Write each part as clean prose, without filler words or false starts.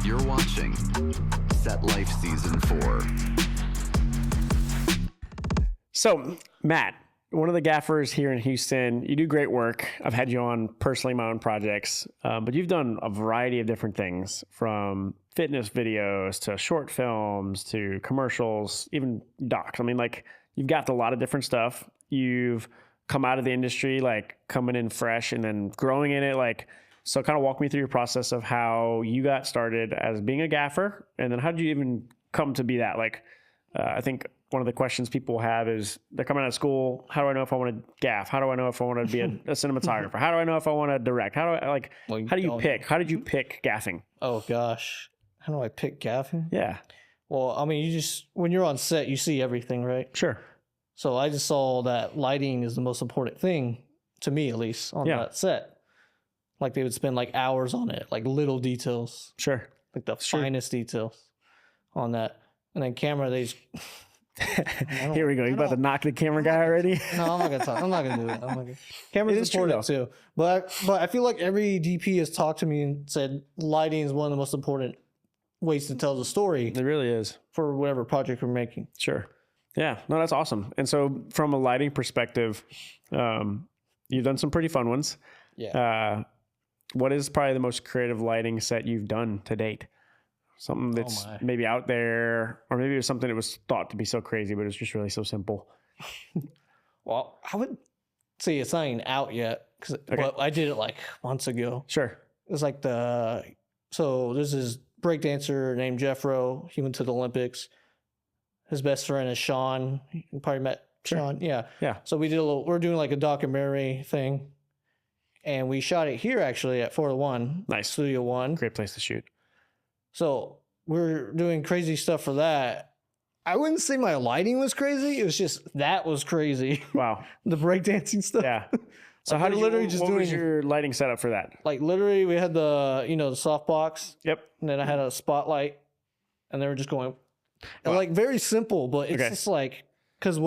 You're watching Set Life Season 4. So, Matt, one of the gaffers here in Houston, you do great work. I've had you on personally my own projects, but you've done a variety of different things, from fitness videos to short films to commercials, even docs. I mean, like, you've got a lot of different stuff. You've come out of the industry, like coming in fresh and then growing in it. Like, so kind of walk me through your process of how you got started as being a gaffer, and then how did you even come to be that? Like, I think one of the questions people have is they're coming out of school. How do I know if I want to gaff? How do I know if I want to be a cinematographer? How do I know if I want to direct? How do I like? Well, how do you pick? How did you pick gaffing? Oh gosh, how do I pick gaffing? Yeah. Well, I mean, when you're on set, you see everything, right? Sure. So I just saw that lighting is the most important thing to me, at least on that set. Like they would spend like hours on it, like little details. Sure. Like the finest details on that, and then camera they. Here we go. You about to knock the camera guy already? No, I'm not gonna talk. I'm not gonna do it. Camera's important too, but I feel like every DP has talked to me and said lighting is one of the most important ways to tell the story. It really is for whatever project we're making. Sure. Yeah. No, that's awesome. And so, from a lighting perspective, you've done some pretty fun ones. Yeah. What is probably the most creative lighting set you've done to date? Something that's maybe out there, or maybe it was something that was thought to be so crazy, but it's just really so simple. Well, I would say it's not even out yet, but I did it like months ago. Sure. It was like so there's this breakdancer named Jeffro. He went to the Olympics. His best friend is Sean. You probably met Sean. Yeah. Yeah. So we're doing like a documentary thing. And we shot it here actually at 401. Nice. Studio One. Great place to shoot. So we're doing crazy stuff for that. I wouldn't say my lighting was crazy. It was just that was crazy. Wow. The breakdancing stuff. Yeah. So like how did literally you, just what doing was your lighting setup for that? Like literally we had the softbox. Yep. And then I had a spotlight and they were just going and like very simple, but it's just like because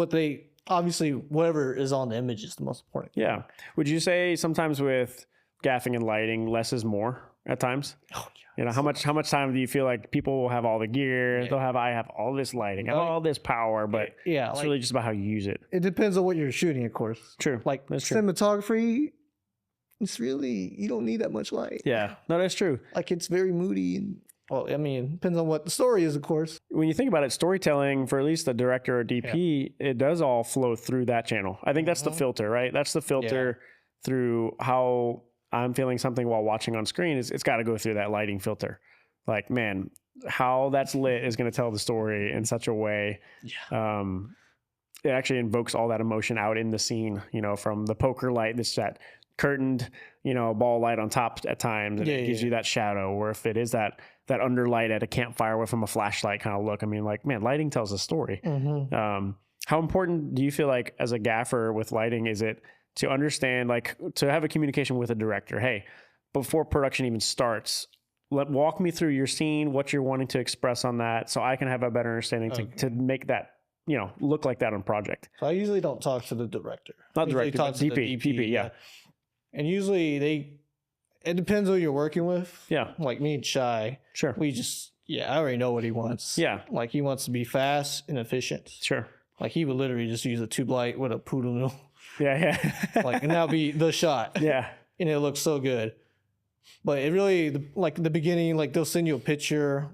obviously whatever is on the image is the most important. Yeah. Would you say sometimes with gaffing and lighting, less is more at times? Oh yeah. You know, how much time do you feel like people will have all the gear? Yeah. I have all this lighting, I have all this power, but it's really just about how you use it. It depends on what you're shooting, of course. True. Like cinematography, it's really, you don't need that much light. Yeah. No, that's true. Like it's very moody and well, I mean, it depends on what the story is, of course. When you think about it, storytelling for at least the director or DP, it does all flow through that channel. I think that's the filter, right? That's the filter through how I'm feeling something while watching on screen. It's got to go through that lighting filter. Like, man, how that's lit is going to tell the story in such a way. Yeah. It actually invokes all that emotion out in the scene, from the poker light, that curtained, ball light on top at times, and it gives you that shadow, or if it is that underlight at a campfire from a flashlight kind of look. I mean, like, man, lighting tells a story. Mm-hmm. How important do you feel like as a gaffer with lighting is it to understand, like, to have a communication with a director? Hey, before production even starts, walk me through your scene, what you're wanting to express on that, so I can have a better understanding to make that, look like that on project. So I usually don't talk to the director. Not director, but DP, yeah. And usually it depends who you're working with. Yeah. Like me and Shy. Sure. We just, I already know what he wants. Yeah. Like he wants to be fast and efficient. Sure. Like he would literally just use a tube light with a poodle. Yeah. Like, and that'll be the shot. Yeah. And it looks so good. But it really, like the beginning, like they'll send you a picture.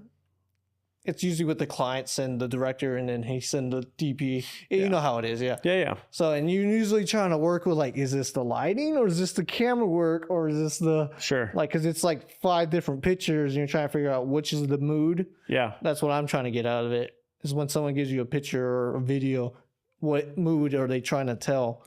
It's usually with the client send the director and then he send the DP. You know how it is, Yeah. So, and you're usually trying to work with like, is this the lighting or is this the camera work or is this the... Sure. Like, because it's like 5 different pictures and you're trying to figure out which is the mood. Yeah. That's what I'm trying to get out of it, is when someone gives you a picture or a video, what mood are they trying to tell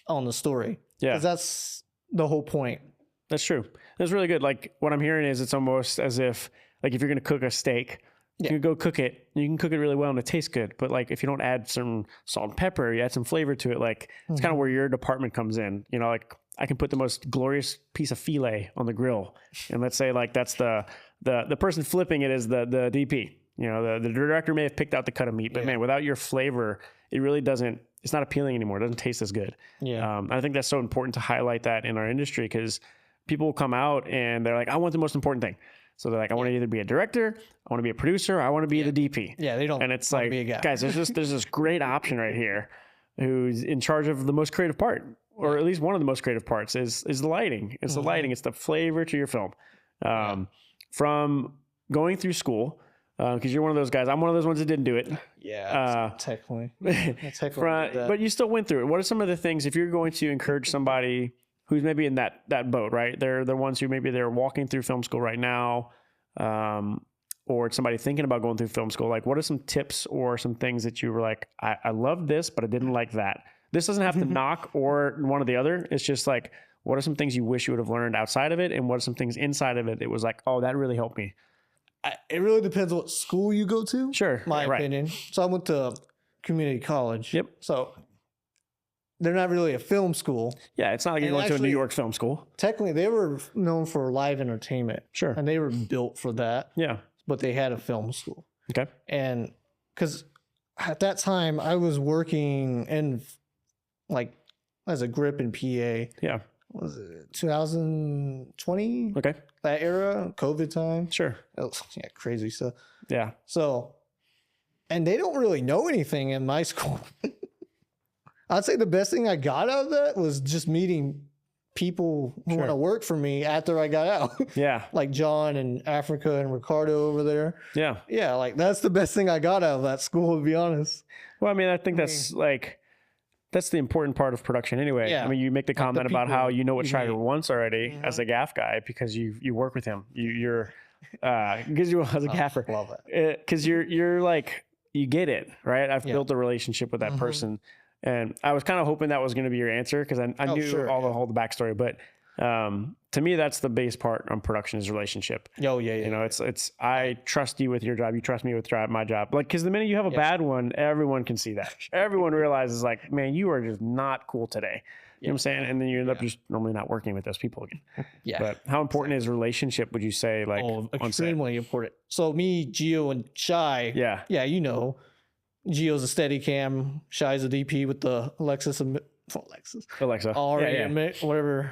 on the story? Yeah. Because that's the whole point. That's true. That's really good. Like, what I'm hearing is it's almost as if, like, if you're going to cook a steak, you can go cook it. You can cook it really well and it tastes good. But like, if you don't add some salt and pepper, you add some flavor to it, like it's kind of where your department comes in. Like I can put the most glorious piece of filet on the grill, and let's say like that's the person flipping it is the DP. You know, the director may have picked out the cut of meat, but man, without your flavor, it really doesn't, it's not appealing anymore. It doesn't taste as good. Yeah. I think that's so important to highlight that in our industry, because people will come out and they're like, I want the most important thing. So they're like, I want to either be a director, I want to be a producer, I want to be the DP. Yeah, they don't. And it's wanna like, be a guy. guys, there's this great option right here who's in charge of the most creative part, or at least one of the most creative parts is the lighting. It's the lighting. It's the flavor to your film. From going through school, because you're one of those guys. I'm one of those ones that didn't do it. Yeah, technically. But you still went through it. What are some of the things, if you're going to encourage somebody who's maybe in that boat, right? They're the ones who maybe they're walking through film school right now, or it's somebody thinking about going through film school. Like, what are some tips or some things that you were like, I love this, but I didn't like that? This doesn't have to knock or one or the other. It's just like, what are some things you wish you would have learned outside of it? And what are some things inside of it that was like, oh, that really helped me? It really depends on what school you go to. Sure. My opinion. So I went to community college. Yep. So they're not really a film school. Yeah, it's not like you're going to a New York film school. Technically, they were known for live entertainment. Sure. And they were built for that. Yeah. But they had a film school. Okay. And because at that time, I was working in like as a grip in PA. Yeah. Was it 2020? Okay. That era, COVID time. Sure. Yeah, crazy stuff. Yeah. So, and they don't really know anything in my school. I'd say the best thing I got out of that was just meeting people who want to work for me after I got out. Yeah. Like John and Africa and Ricardo over there. Yeah. Yeah, like that's the best thing I got out of that school, to be honest. Well, I mean, I think that's like, that's the important part of production anyway. Yeah. I mean, you make the comment about how you know what Schreider wants already Mm-hmm. as a gaff guy because you work with him. You're because you as a gaffer. Love it. Because you're like, you get it, right? I've built a relationship with that Mm-hmm. person. And I was kind of hoping that was going to be your answer because I knew all the backstory. But to me, that's the base part on production is relationship. Oh, yeah, yeah. You know, it's I trust you with your job. You trust me with my job. Like, because the minute you have a bad one, everyone can see that. Everyone realizes like, man, you are just not cool today. You know what I'm saying? And then you end up just normally not working with those people again. Yeah. But how important is relationship, would you say? Like, on set? Extremely important. So me, Gio, and Shai. Yeah. Yeah, you know. Gio's a steady cam. Shai's a DP with the Alexa. Yeah. Whatever.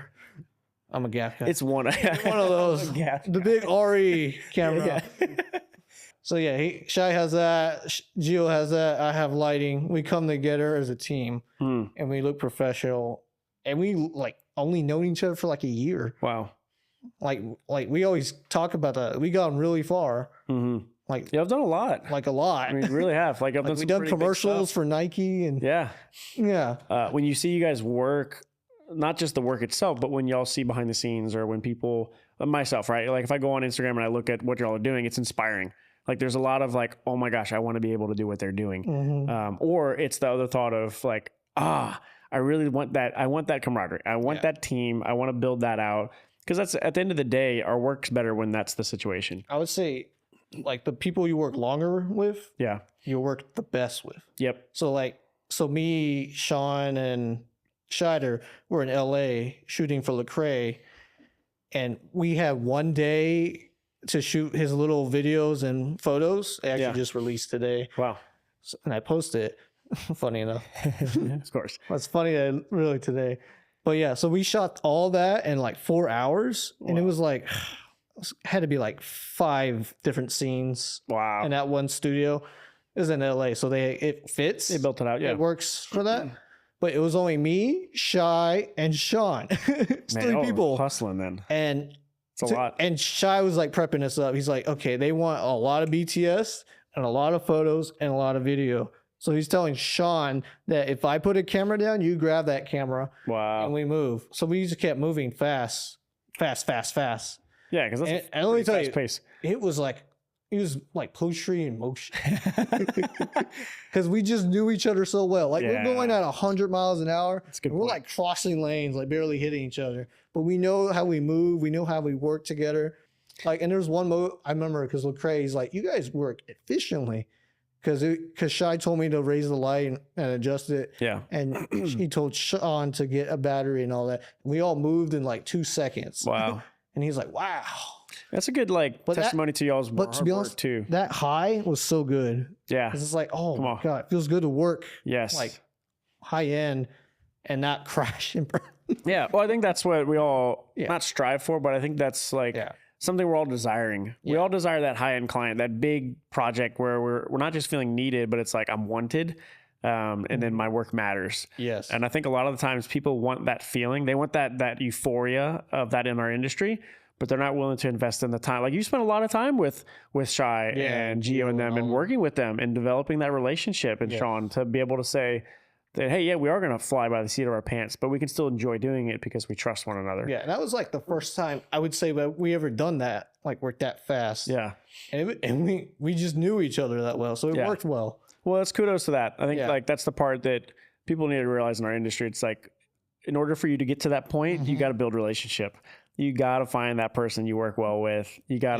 I'm a gaff guy. It's one of those. The big RE camera. So yeah, Shai has that. Gio has that. I have lighting. We come together as a team, and we look professional. And we like only known each other for like a year. Wow. Like we always talk about that. We gone really far. Mm-hmm. Like I've done a lot. Like a lot. I mean, we really have. Like I've done we some done pretty big commercials stuff. for Nike and Yeah. yeah. When you see you guys work, not just the work itself, but when y'all see behind the scenes or when people, myself, right? Like if I go on Instagram and I look at what y'all are doing, it's inspiring. Like there's a lot of like, oh my gosh, I want to be able to do what they're doing. Mm-hmm. Or it's the other thought of like, I really want that. I want that camaraderie. I want that team. I want to build that out. Because that's at the end of the day, our work's better when that's the situation. I would say like the people you work longer with, Yeah. you work the best with. Yep. So me, Sean, and Scheider were in LA shooting for LeCrae, and we had one day to shoot his little videos and photos. They actually just released today. Wow. And I posted it. Funny enough. Of course. It's funny that really today. But yeah, so we shot all that in like 4 hours, and it was like had to be like 5 different scenes. Wow. In that one studio. It was in LA, so it fits. They built it out. Yeah. It works for that. But it was only me, Shai, and Sean. It's Man, 3 people. Hustling then. And it's a lot. And Shai was like prepping us up. He's like, okay, they want a lot of BTS and a lot of photos and a lot of video. So he's telling Sean that if I put a camera down, you grab that camera. Wow. And we move. So we just kept moving fast. Yeah, because that's And let me tell you, pace. it was like poetry in motion. Because we just knew each other so well. Like we're going at 100 miles an hour. That's a good and we're point. like crossing lanes, like barely hitting each other. But we know how we move. We know how we work together. Like, and there's one I remember because LeCrae, he's like, you guys work efficiently. Because Shai told me to raise the light and adjust it. Yeah. And he told Sean to get a battery and all that. We all moved in like 2 seconds. Wow. And he's like, wow. That's a good like testimony to y'all's But to be honest, work too. that high was so good. Yeah. 'Cause it's like, oh Come my on. God, it feels good to work Yes. like high end and not crash and burn. Yeah. Well, I think that's what we all Yeah. not strive for, but I think that's like something we're all desiring. We all desire that high end client, that big project where we're not just feeling needed, but it's like I'm wanted. And then my work matters. Yes. And I think a lot of the times people want that feeling. They want that euphoria of that in our industry, but they're not willing to invest in the time. Like you spent a lot of time with Shy and Gio and them and working with them and developing that relationship. And Sean, to be able to say that, hey, yeah, we are going to fly by the seat of our pants, but we can still enjoy doing it because we trust one another. Yeah. And that was like the first time I would say that we ever done that, like worked that fast. Yeah. And we just knew each other that well. So it worked well. Well, that's kudos to that. I think like that's the part that people need to realize in our industry. It's like, in order for you to get to that point, you got to build a relationship. You got to find that person you work well with. You got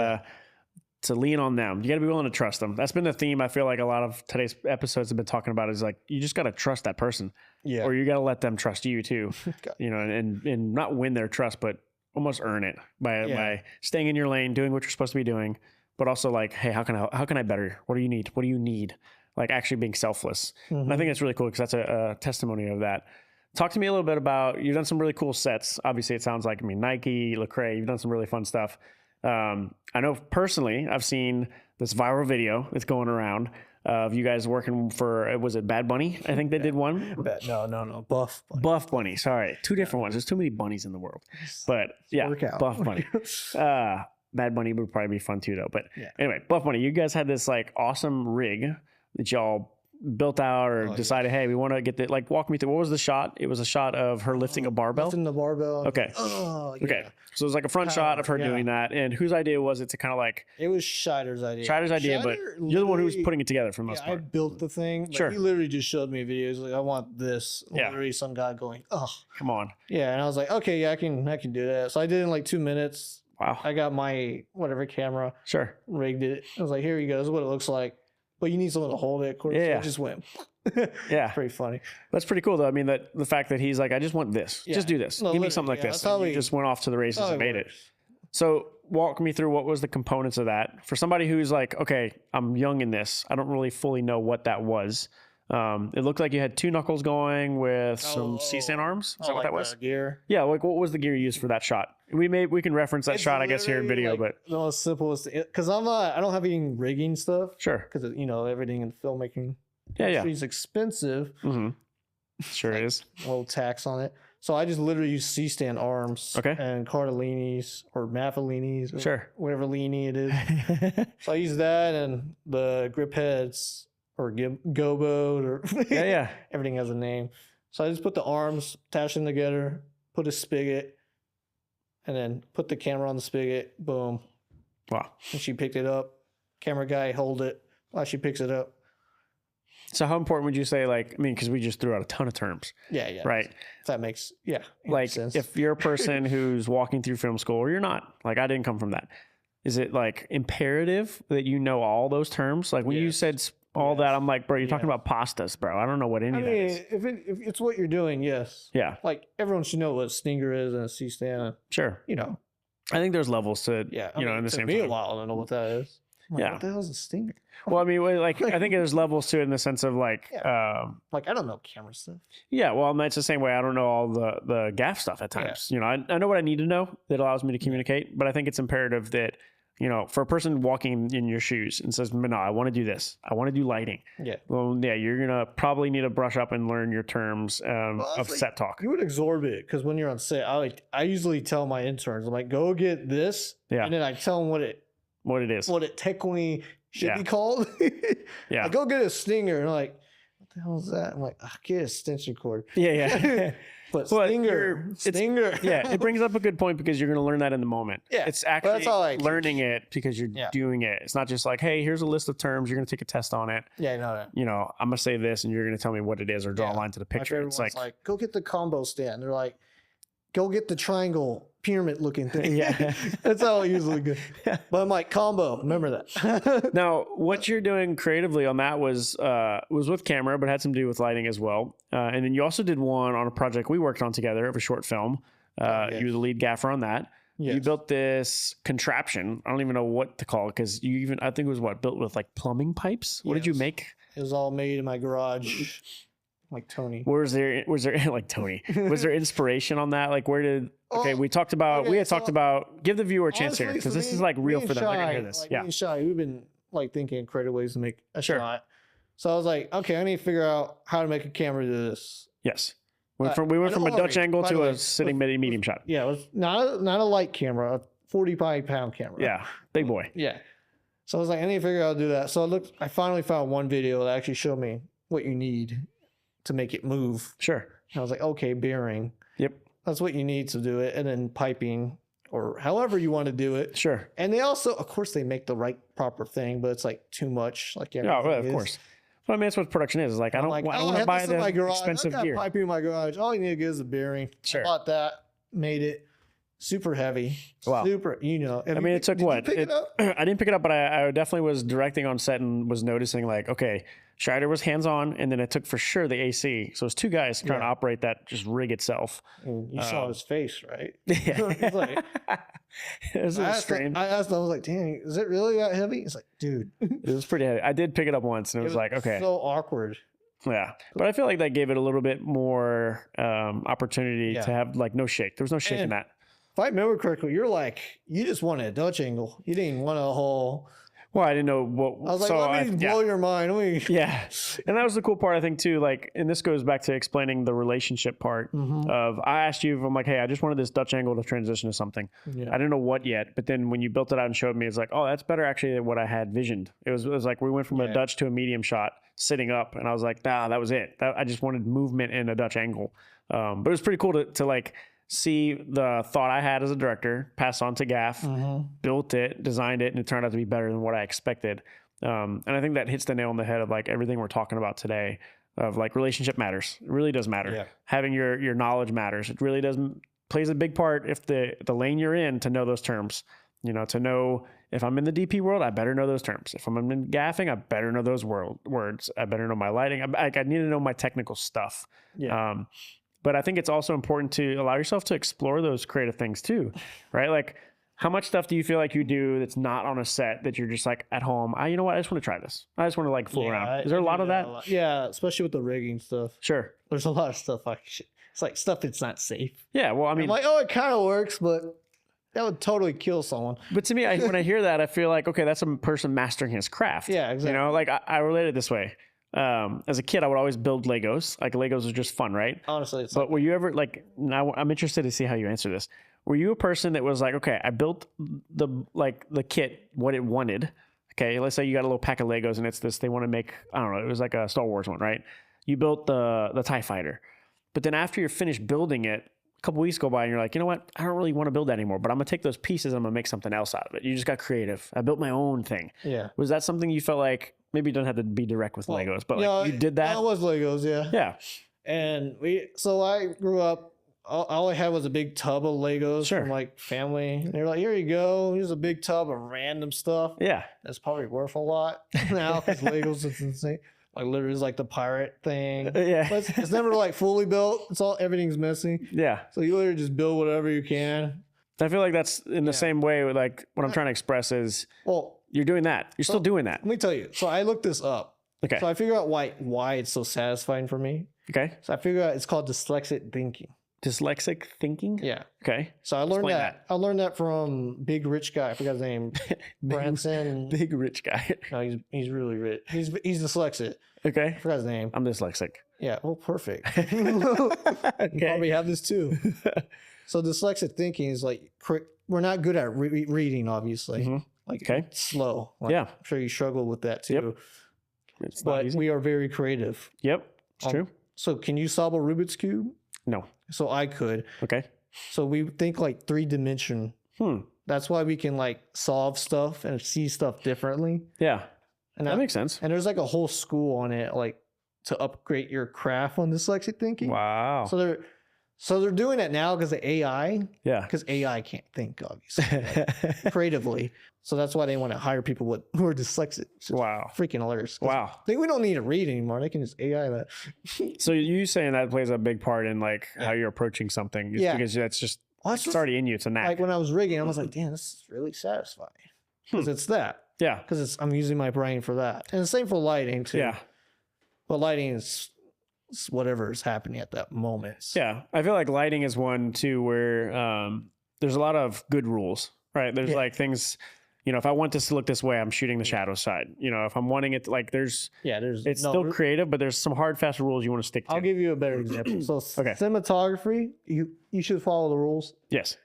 to lean on them. You got to be willing to trust them. That's been the theme. I feel like a lot of today's episodes have been talking about is like, you just got to trust that person or you got to let them trust you too, you know, and not win their trust, but almost earn it by staying in your lane, doing what you're supposed to be doing, but also like, hey, how can I better? What do you need? What do you need? Like actually being selfless. And I think that's really cool because that's a testimony of that. Talk to me a little bit about, you've done some really cool sets. Obviously it sounds like, Nike, LeCrae, you've done some really fun stuff. I know personally, I've seen this viral video that's going around of you guys working for, was it Bad Bunny? I think they did one. No. BuffBunny. BuffBunny. Sorry. Two different ones. There's too many bunnies in the world, but BuffBunny. Bad Bunny would probably be fun too though. But anyway, BuffBunny, you guys had this like awesome rig that y'all built out or decided, hey, we want to get the, like, walk me through, what was the shot? It was a shot of her lifting a barbell. Lifting the barbell. Okay. Okay. So it was like a front shot of her doing that. And whose idea was it to kind of like? It was Scheider's idea. But you're the one who was putting it together for the most part. I built the thing. Sure. He literally just showed me videos like, I want this. Literally some guy going, oh. Come on. Yeah. And I was like, okay, yeah, I can do that. So I did it in like 2 minutes. Wow. I got my whatever camera. Sure. Rigged it. I was like, here you go. This is what it looks like. But you need someone to hold it, of course. Yeah. So it just went. Yeah. Pretty funny. That's pretty cool, though. I mean, that the fact that he's like, I just want this. Just do this. Give me something like this. And you just went off to the races and made it. So walk me through what was the components of that. For somebody who's like, okay, I'm young in this. I don't really fully know what that was. It looked like you had 2 knuckles going with some C-stand arms. Is that what that was? Gear. Yeah. Like, what was the gear you used for that shot? We can reference that shot, I guess, here in video, like, but the most simplest, because I don't have any rigging stuff. Sure. Because everything in filmmaking. Yeah. It's expensive. Mm-hmm. Sure like, is. A little tax on it. So I just literally use C-stand arms. Okay. And Cardellini's or Maffalini's. Or sure. Whatever leanie it is. So I use that and the grip heads or Gobo or yeah. Everything has a name. So I just put the arms, attach them together, put a spigot, and then put the camera on the spigot. Boom. Wow. And she picked it up. Camera guy hold it while she picks it up. So how important would you say, like, I mean, because we just threw out a ton of terms. Yeah. Right. If that makes like sense. If you're a person who's walking through film school or you're not, like I didn't come from that. Is it like imperative that you know all those terms? Like when you said all that, I'm like, bro, you're talking about pastas, bro. I don't know what any of that is. If it's what you're doing, yes. Yeah. Like everyone should know what a stinger is and a C-stand. Sure. I think there's levels to, in the same time. It took me a while to know what that is. Like, what the hell is a stinger? Well, I mean, like, I think there's levels to it in the sense of like, like I don't know camera stuff. Yeah, well, that's the same way. I don't know all the gaff stuff at times. I know what I need to know that allows me to communicate, but I think it's imperative that, for a person walking in your shoes and says, no, I want to do this. I want to do lighting. Yeah. Well, yeah, you're going to probably need to brush up and learn your terms of set talk. You would absorb it because when you're on set, I usually tell my interns, I'm like, go get this. Yeah. And then I tell them what it is. What it technically should be called. Yeah. Go get a stinger. And I'm like, what the hell is that? I'm like, get a extension cord. Yeah. But stinger. Yeah, it brings up a good point because you're going to learn that in the moment. Yeah. It's actually learning it because you're doing it. It's not just like, hey, here's a list of terms. You're going to take a test on it. Yeah, no. I'm going to say this and you're going to tell me what it is or draw a line to the picture. It's like, go get the combo stand. They're like, go get the triangle pyramid looking thing. Yeah. That's how I usually go. But I'm like, combo. Remember that. Now, what you're doing creatively on that was with camera, but had some to do with lighting as well. And then you also did one on a project we worked on together of a short film. You were the lead gaffer on that. You Yes. built this contraption. I don't even know what to call it because I think it was built with like plumbing pipes. What did you Yes. make? It was all made in my garage, like Tony. Was there like Tony? Was there inspiration on that? Like where did? Okay, we talked about. We had talked about. Give the viewer a chance here because this is like real for them. They're gonna hear this. Like Yeah. me and Shy, we've been like thinking of creative ways to make a Sure. shot. So I was like, okay, I need to figure out how to make a camera do this. Yes. We went from a Dutch angle to a sitting medium shot. Yeah, it was not a light camera, a 45-pound camera. Yeah, big boy. Yeah. So I was like, I need to figure out how to do that. So I finally found one video that actually showed me what you need to make it move. Sure. And I was like, okay, bearing. Yep. That's what you need to do it. And then piping or however you want to do it. Sure. And they also, of course, they make the right proper thing, but it's like too much. Like Yeah, well, of course. But I mean, that's what production is. Like, I don't want to buy the expensive gear. Piping in my garage. All you need to get is a bearing. Sure. I bought that, made it super heavy. Wow. Super, I mean, it took what? Pick it up? I didn't pick it up, but I definitely was directing on set and was noticing like, okay, Schreider was hands-on, and then it took for sure the AC. So it was two guys trying to operate that just rig itself. And you saw his face, right? Yeah. It's like, it was strange. I asked him, I was like, dang, is it really that heavy? He's like, dude. It was pretty heavy. I did pick it up once, and it was like, okay. So awkward. Yeah. But I feel like that gave it a little bit more opportunity to have like no shake. There was no shake in that. If I remember correctly, you just wanted a Dutch angle. You didn't want a whole. Well, I didn't know what. I was like, let me blow your mind. Yeah. And that was the cool part, I think, too. Like, and this goes back to explaining the relationship part of, I asked you, if I'm like, hey, I just wanted this Dutch angle to transition to something. Yeah. I didn't know what yet. But then when you built it out and showed me, it's like, oh, that's better actually than what I had visioned. It was like we went from a Dutch to a medium shot sitting up. And I was like, nah, that was it. I just wanted movement in a Dutch angle. But it was pretty cool to like, see the thought I had as a director, pass on to Gaff, built it, designed it, and it turned out to be better than what I expected. And I think that hits the nail on the head of like everything we're talking about today of like relationship matters. It really does matter. Yeah. Having your knowledge matters. It really does plays a big part if the lane you're in to know those terms. You know, to know if I'm in the DP world, I better know those terms. If I'm in gaffing, I better know those words. I better know my lighting. I need to know my technical stuff. Yeah. But I think it's also important to allow yourself to explore those creative things too, right? Like, how much stuff do you feel like you do that's not on a set that you're just like at home? You know what? I just want to try this. I just want to like fool around. Is there a lot of that? Yeah, especially with the rigging stuff. Sure. There's a lot of stuff it's like stuff that's not safe. Yeah, well, I mean, I'm like, oh, it kind of works, but that would totally kill someone. But to me, when I hear that, I feel like, okay, that's a person mastering his craft. Yeah, exactly. You know, like I relate it this way. As a kid, I would always build Legos. Like Legos are just fun, right? Honestly, but were you ever like? Now I'm interested to see how you answer this. Were you a person that was like, okay, I built the kit what it wanted. Okay, let's say you got a little pack of Legos and it's this. They want to make, I don't know, it was like a Star Wars one, right? You built the TIE Fighter, but then after you're finished building it, a couple weeks go by and you're like, you know what? I don't really want to build that anymore, but I'm gonna take those pieces. I'm gonna make something else out of it. You just got creative. I built my own thing. Yeah. Was that something you felt like? Maybe you don't have to be direct with Legos, but like you did that? It was Legos, yeah. Yeah. And so I grew up, all I had was a big tub of Legos from like family. They were like, here you go. Here's a big tub of random stuff. Yeah. That's probably worth a lot now because Legos is insane. Like literally is like the pirate thing. Yeah. But it's never like fully built. Everything's missing. Yeah. So you literally just build whatever you can. I feel like that's in the same way with like what I'm trying to express is, well, you're doing that. You're still doing that. Let me tell you. So I looked this up. Okay. So I figured out why it's so satisfying for me. Okay. So I figured out it's called dyslexic thinking. Dyslexic thinking? Yeah. Okay. So I learned that. I learned that from big rich guy. I forgot his name. Branson. Big rich guy. No, he's really rich. He's dyslexic. Okay. I forgot his name. I'm dyslexic. Yeah. Well, perfect. You probably have this too. So dyslexic thinking is like we're not good at reading, obviously. Mm-hmm. Like it's slow. Like, yeah. I'm sure you struggle with that too. Yep. It's but we are very creative. Yep. It's true. So can you solve a Rubik's Cube? No. So I could. Okay. So we think like 3-dimension. That's why we can like solve stuff and see stuff differently. Yeah. And that makes sense. And there's like a whole school on it, like to upgrade your craft on dyslexic thinking. Wow. So they're doing it now because of AI. Yeah. Because AI can't think, obviously, like, creatively. So that's why they want to hire people who are dyslexic. Wow. Freaking hilarious. Wow. I think we don't need to read anymore. They can just AI that. So you saying that plays a big part in like how you're approaching something. Because that's just Well, It's already in you. It's a knack. like when I was rigging, I was like, damn, this is really satisfying. Because it's that. Yeah. Because I'm using my brain for that. And the same for lighting too. Yeah. But lighting is whatever is happening at that moment. Yeah. I feel like lighting is one too where there's a lot of good rules, right? There's like things, you know, if I want this to look this way, I'm shooting the shadow side. You know, if I'm wanting it to, like it's still creative, but there's some hard, fast rules you want to stick to. I'll give you a better example. So cinematography, you should follow the rules. Yes.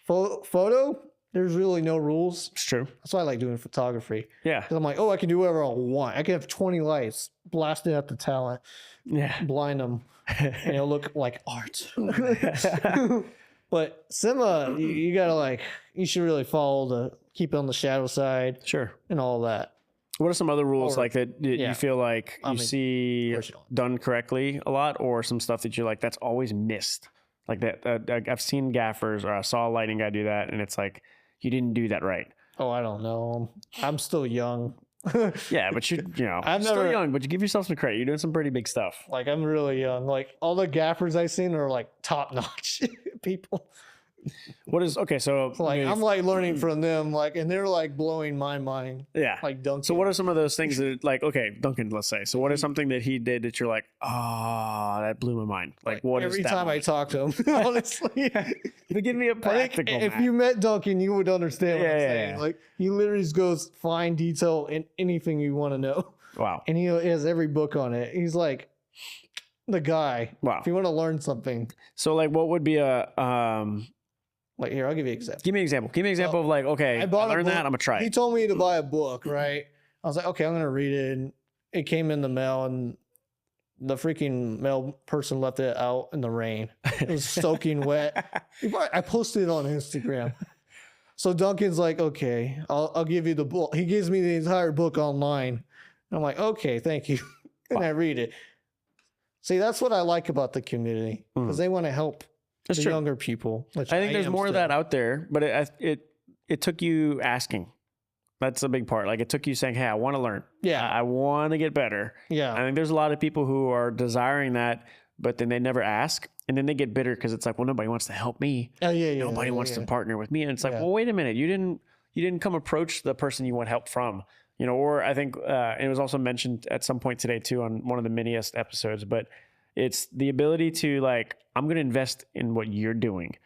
Photo, there's really no rules. It's true. That's why I like doing photography. Yeah. Because I'm like, oh, I can do whatever I want. I can have 20 lights blasting at the talent. Yeah. Blind them. And it'll look like art. But cinema, you gotta like, you should really keep it on the shadow side. Sure. And all that. What are some other rules like that you feel like see personally done correctly a lot, or some stuff that you're like, that's always missed? Like that, I've seen gaffers, or I saw a lighting guy do that, and it's like, you didn't do that right. Oh, I don't know. I'm still young. Yeah, but you know, I'm still young, but you give yourself some credit. You're doing some pretty big stuff. Like, I'm really young. Like, all the gaffers I've seen are like top notch people. What is okay? So like, I'm like learning from them, like, and they're like blowing my mind. Yeah. Like Duncan. So what are some of those things that, like, okay, Duncan, let's say. So what is something that he did that you're like, that blew my mind? Like what is that? Every time I talk to him, honestly. But give me a practical. If you met Duncan, you would understand what I'm saying. Yeah. Like, he literally just goes fine detail in anything you want to know. Wow. And he has every book on it. He's like the guy. Wow. If you want to learn something. So like, what would be a like, here, I'll give you an example. Give me an example. Give me an example of like, okay, I learned that, I'm gonna try it. He told me to buy a book, right? I was like, okay, I'm gonna read it. And it came in the mail, and the freaking mail person left it out in the rain. It was soaking wet. I posted it on Instagram. So Duncan's like, okay, I'll give you the book. He gives me the entire book online. I'm like, okay, thank you. And I read it. See, that's what I like about the community, because they want to help the younger people. I think there's more of that out there, but it took you asking. That's a big part. Like, it took you saying, hey, I want to learn. Yeah. I want to get better. Yeah. I think there's a lot of people who are desiring that, but then they never ask. And then they get bitter because it's like, well, nobody wants to help me. Oh, yeah, yeah. Nobody wants to partner with me. And it's like, well, wait a minute. You didn't come approach the person you want help from. You know, or I think it was also mentioned at some point today too on one of the miniest episodes, but it's the ability to like, I'm going to invest in what you're doing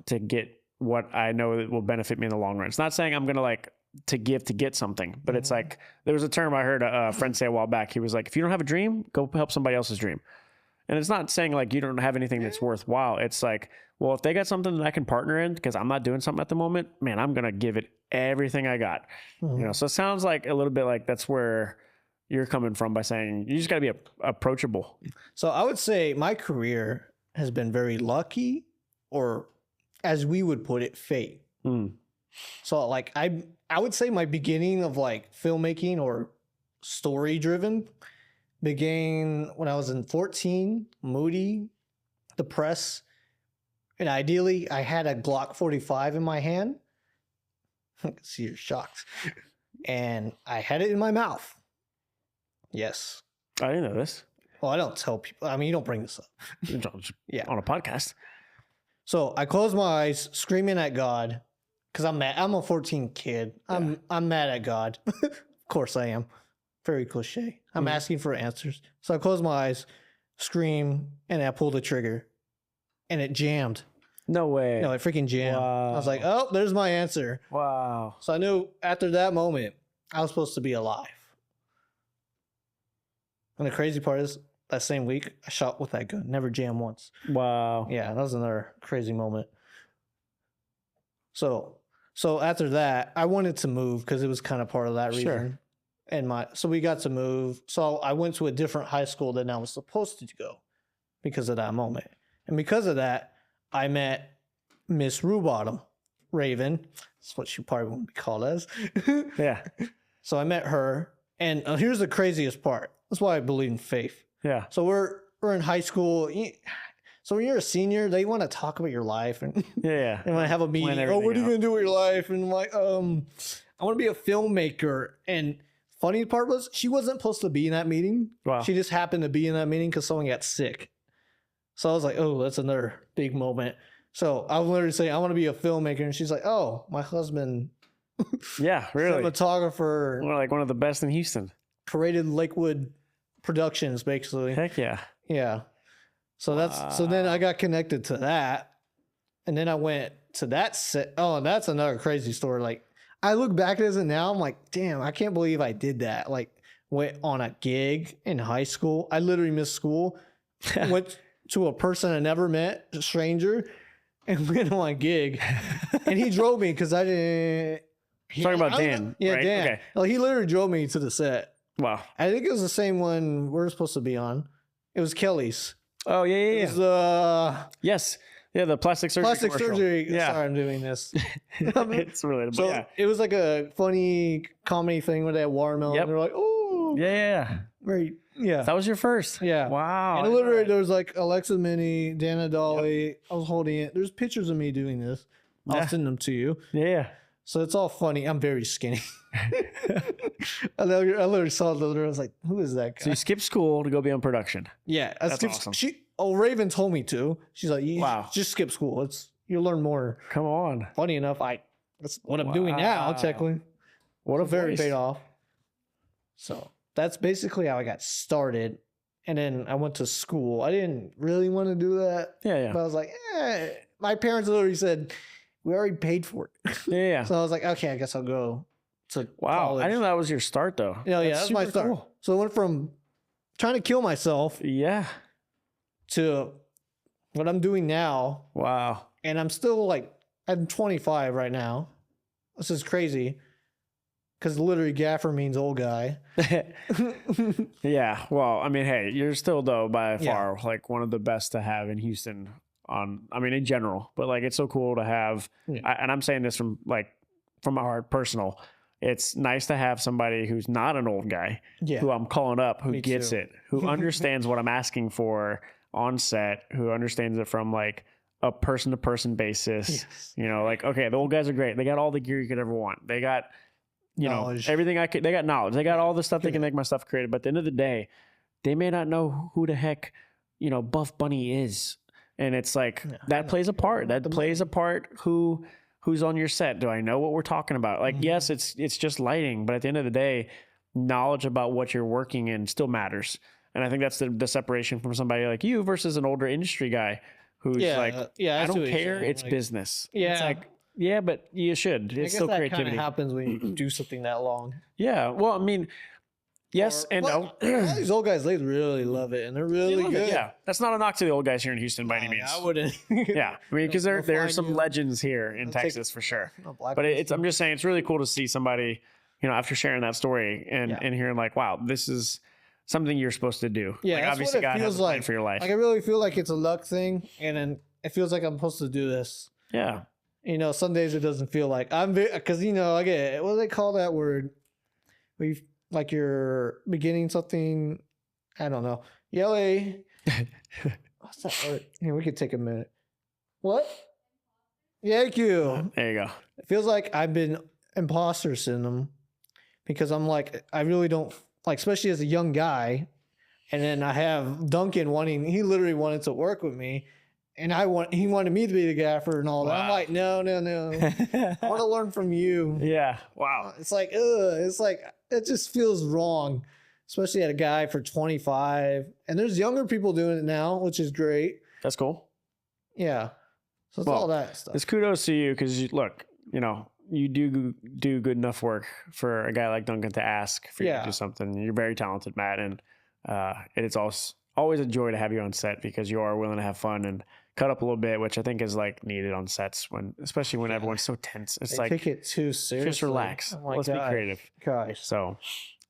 to get what I know that will benefit me in the long run. It's not saying I'm going to like to get something, but it's like, there was a term I heard a friend say a while back. He was like, if you don't have a dream, go help somebody else's dream. And it's not saying like you don't have anything that's worthwhile. It's like, well, if they got something that I can partner in because I'm not doing something at the moment, man, I'm going to give it everything I got. You know, so it sounds like a little bit like that's where you're coming from by saying you just got to be approachable. So I would say my career has been very lucky, or as we would put it, fate. So like I would say my beginning of like filmmaking or story driven began when I was in 14, moody, depressed, and ideally I had a Glock 45 in my hand. I can see you're shocked. And I had it in my mouth. Yes. I didn't know this. Well, I don't tell people. I mean, you don't bring this up. Yeah. On a podcast. So I closed my eyes, screaming at God, because I'm mad. I'm a 14 kid. I'm mad at God. Of course I am. Very cliche. I'm asking for answers. So I closed my eyes, scream, and I pulled the trigger. And it jammed. No way. No, it freaking jammed. Wow. I was like, oh, there's my answer. Wow. So I knew after that moment, I was supposed to be alive. And the crazy part is, that same week, I shot with that gun. Never jammed once. Wow. Yeah, that was another crazy moment. So after that, I wanted to move because it was kind of part of that reason. Sure. And so we got to move. So I went to a different high school than I was supposed to go because of that moment. And because of that, I met Miss Rubottom, Raven. That's what she probably wouldn't be called as. Yeah. So I met her. And here's the craziest part. That's why I believe in faith. Yeah. So we're in high school. So when you're a senior, they want to talk about your life and they want to have a meeting. Oh, what are you going to do with your life? And I'm like, I want to be a filmmaker. And funny part was, she wasn't supposed to be in that meeting. Wow. She just happened to be in that meeting because someone got sick. So I was like, oh, that's another big moment. So I literally say I want to be a filmmaker, and she's like, "Oh, my husband, Yeah, really. cinematographer, Well, like one of the best in Houston. created Lakewood Productions, basically." Heck yeah. Yeah. So so then I got connected to that, and then I went to that set. Oh, and that's another crazy story. Like I look back at it now, I'm like, damn, I can't believe I did that. Like went on a gig in high school. I literally missed school. Went to a person I never met, a stranger, and went on a gig. And he drove me because I didn't. Talking about Dan. Yeah, right? Dan. Okay. Like, he literally drove me to the set. Wow. I think it was the same one we're supposed to be on. It was Kelly's. Oh, yeah, yeah, yeah. It was Yes. Yeah, the plastic surgery. plastic commercial. surgery. Yeah. Sorry, I'm doing this. It's relatable. So yeah. it was like a funny comedy thing where they had watermelon. Yep. They're like, oh, Yeah. very, yeah. That was your first. Yeah. Wow. And literally, there was like Alexa Mini, Dana Dolly. Yep. I was holding it. There's pictures of me doing this. I'll send them to you. Yeah. So it's all funny. I'm very skinny. I literally saw the other. I was like, who is that guy? So you skipped school to go be on production. Yeah. That's awesome. Raven told me to. She's like, Wow. Just skip school. You'll learn more. Come on. Funny enough, that's what I'm doing now, technically. What a very voice. paid off. So that's basically how I got started. And then I went to school. I didn't really want to do that. Yeah. But I was like, my parents literally said, we already paid for it. Yeah. So I was like, okay, I guess I'll go to Wow. college. I didn't know that was your start, though. Yeah, that's my super start. cool. So I went from trying to kill myself Yeah. to what I'm doing now. Wow. And I'm still like, I'm 25 right now. This is crazy. Because literally Gaffer means old guy. Yeah. Well, I mean, hey, you're still, though, by far, like one of the best to have in Houston in general. But like, it's so cool to have, and I'm saying this from my heart, personal. It's nice to have somebody who's not an old guy, who I'm calling up, who gets it, who understands what I'm asking for on set, who understands it from like a person to person basis. Yes. You know, like, okay, the old guys are great. They got all the gear you could ever want. They got, knowledge. Everything they got knowledge. They got all the stuff they can make my stuff creative. But at the end of the day, they may not know who the heck, BuffBunny is. And it's like, that plays a part. That plays a part who's on your set. Do I know what we're talking about? Like, yes, it's just lighting, but at the end of the day, knowledge about what you're working in still matters. And I think that's the separation from somebody like you versus an older industry guy who's I don't care. It's business. Yeah. It's like, yeah, but you should. It's still creativity. That kind of happens when you do something that long. Yeah. Well, I mean, yes and no. All these old guys, they really love it, and they're really good. Yeah, that's not a knock to the old guys here in Houston by any means. I wouldn't. Yeah, I mean, because there are some legends here in Texas for sure. But I'm just saying, it's really cool to see somebody, after sharing that story and hearing like, wow, this is something you're supposed to do. Yeah, like, that's obviously what it God feels has a plan like for your life. Like, I really feel like it's a luck thing, and then it feels like I'm supposed to do this. Yeah. Some days it doesn't feel like because I get what do they call that word? Like you're beginning something. I don't know. Yelly. What's that word? Here, we could take a minute. What? Thank you. There you go. It feels like I've been imposter syndrome because I'm like, I really don't like, especially as a young guy. And then I have Duncan he literally wanted to work with me. And he wanted me to be the gaffer and all that. I'm like, no. I want to learn from you. Yeah. Wow. It's like, it just feels wrong, especially at a guy for 25. And there's younger people doing it now, which is great. That's cool. Yeah. So it's all that stuff. It's kudos to you because you do good enough work for a guy like Duncan to ask for you to do something. You're very talented, Matt. And it is always a joy to have you on set because you are willing to have fun and cut up a little bit, which I think is like needed on sets especially when everyone's so tense. It's they take it too seriously. Just relax. Oh Let's be creative. Gosh. So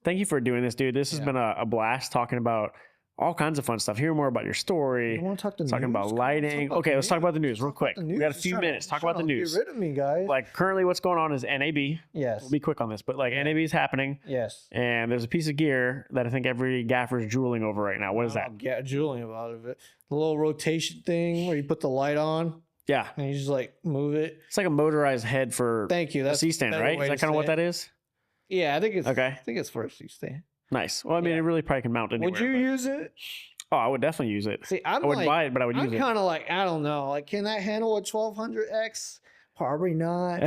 thank you for doing this, dude. This has been a blast talking about all kinds of fun stuff. Hear more about your story. You want to talk talking about lighting. Okay, let's talk about the news real quick. We got a few minutes. Talk about the news. Get rid of me, guys. Like currently what's going on is NAB. Yes. We'll be quick on this, but like NAB is happening. Yes. And there's a piece of gear that I think every gaffer is drooling over right now. What is that? Yeah, drooling about it. The little rotation thing where you put the light on. Yeah. And you just like move it. It's like a motorized head for Thank you. a C-stand, right? Is that kind of what that is? Yeah, I think it's okay. I think it's for a C-stand. Nice. Well, I mean, it really probably can mount anywhere. Would you use it? Oh, I would definitely use it. See, I wouldn't buy it, but I would use I'm it. kind of like, I don't know. Like, can that handle a 1200X? Probably not.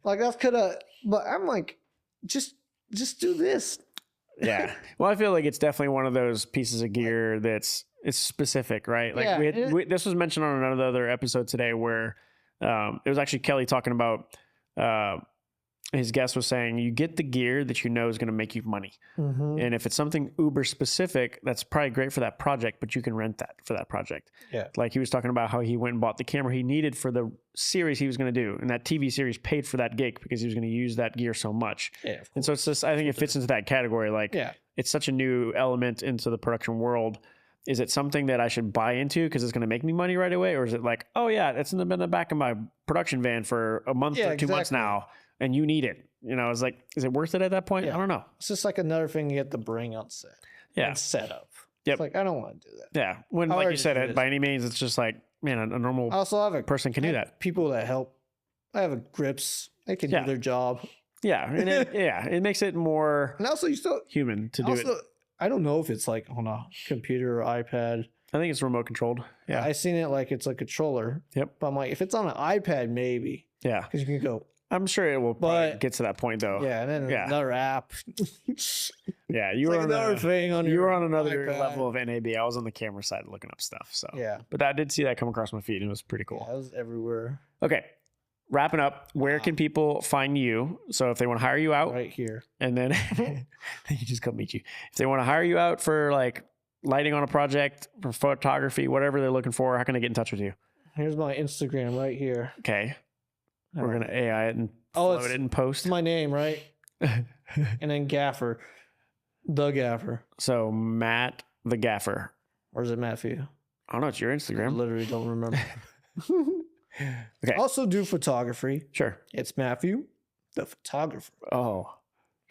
Like, that's could have, but I'm like, just do this. Yeah. Well, I feel like it's definitely one of those pieces of gear that's it's specific, right? Like Yeah, this was mentioned on another episode today where it was actually Kelly talking about his guest was saying you get the gear that you know is going to make you money. And if it's something uber specific, that's probably great for that project, but you can rent that for that project. Yeah. Like he was talking about how he went and bought the camera he needed for the series he was going to do. And that TV series paid for that gig because he was going to use that gear so much. Yeah. And so it's just, I think it fits into that category. Like it's such a new element into the production world. Is it something that I should buy into because it's going to make me money right away? Or is it like, oh yeah, it's been in the back of my production van for a month or 2 months now and you need it? You know, it's like, is it worth it at that point? I don't know. It's just like another thing you have to bring on set. Yeah. And set up. Yep. It's like, I don't want to do that. Yeah. When, like you said, it by any means, it's just like, man, a normal person can do that. People that help. I have a grips. They can do their job. Yeah. And it makes it more and also you still human to do it. I don't know if it's like on a computer or iPad. I think it's remote controlled. Yeah. I seen it like it's a controller. Yep. But I'm like, if it's on an iPad, maybe. Yeah. Because you can go. I'm sure it will get to that point though. Yeah. And then another app. Yeah. You were on another thing on you were on another iPad. level of NAB. I was on the camera side looking up stuff. So yeah. But I did see that come across my feed and it was pretty cool. Yeah, it was everywhere. Okay. Wrapping up, where can people find you? So if they want to hire you out, right here, and then you just come meet you. If they want to hire you out for like lighting on a project, for photography, whatever they're looking for, how can they get in touch with you? Here's my Instagram right here. Okay, we're gonna AI it and upload it and post. My name, right? And then Gaffer, the Gaffer. So Matt the Gaffer, or is it Matthew? I don't know. It's your Instagram. I literally don't remember. Okay. Also do photography. Sure. It's Matthew, the photographer. Oh,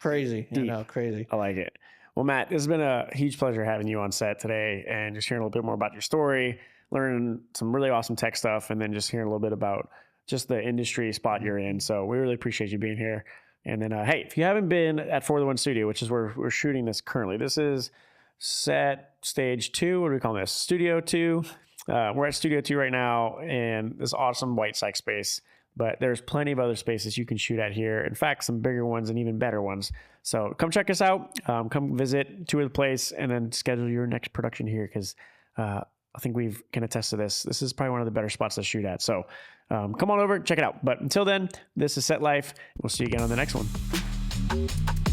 crazy. You know, crazy. I like it. Well, Matt, this has been a huge pleasure having you on set today and just hearing a little bit more about your story, learning some really awesome tech stuff, and then just hearing a little bit about just the industry spot you're in. So we really appreciate you being here. And then, hey, if you haven't been at For the One Studio, which is where we're shooting this currently, this is set stage 2. What do we call this? Studio 2. We're at Studio 2 right now, and this awesome white cyc space, but there's plenty of other spaces you can shoot at here. In fact, some bigger ones and even better ones. So come check us out, come visit, tour the place, and then schedule your next production here because I think we can attest to this. This is probably one of the better spots to shoot at. So come on over, check it out. But until then, this is Set Life. We'll see you again on the next one.